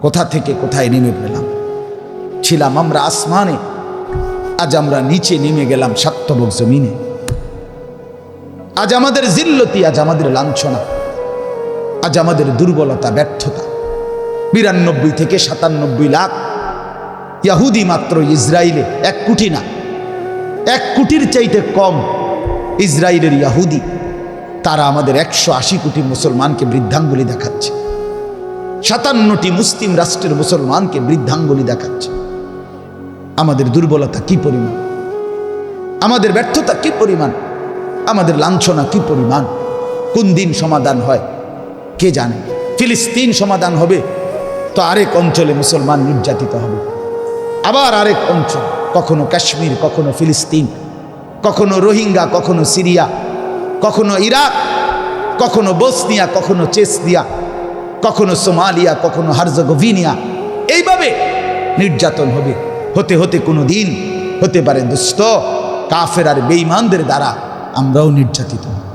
কোথা থেকে কোথায় নেমে পেলাম। ছিলাম আমরা আসমানে, আজ আমরা নিচে নেমে গেলাম সাত্তবক জমিনে। আজ আমাদের জিল্লতি, আজ আমাদের লাঞ্ছনা, আজ আমাদের দুর্বলতা, ব্যর্থতা। 92 থেকে 97 লাখ ইয়াহুদি মাত্র ইসরায়েলে, 1 কোটি না, 1 কোটির চাইতে কম ইসরায়েলের ইয়াহুদি। তারা আমাদের 180 কোটি মুসলমানকে বৃদ্ধাঙ্গুলি দেখাচ্ছে, 57টি মুসলিম রাষ্ট্রের মুসলমানকে বৃদ্ধাঙ্গুলি দেখাচ্ছে। আমাদের দুর্বলতা কি পরিমাণ, আমাদের ব্যর্থতা কি পরিমাণ, আমাদের লাঞ্ছনা কি পরিমাণ। কোন দিন সমাধান হয় কে জানে। ফিলিস্তিন সমাধান হবে তো আরেক অঞ্চলে মুসলমান নির্যাতিত হবে, আবার আরেক অঞ্চল, কখনো কাশ্মীর, কখনো ফিলিস্তিন, কখনো রোহিঙ্গা, কখনো সিরিয়া, কখনো ইরাক, কখনো বসনিয়া, কখনো চেচনিয়া, কখনো সোমালিয়া, কখনো হার্জেগোভিনা। এইভাবে নির্যাতন হবে। হতে হতে কোনো দিন হতে পারে দুষ্ট কাফের আর বেঈমানদের দ্বারা আমরাও নির্যাতিত হব।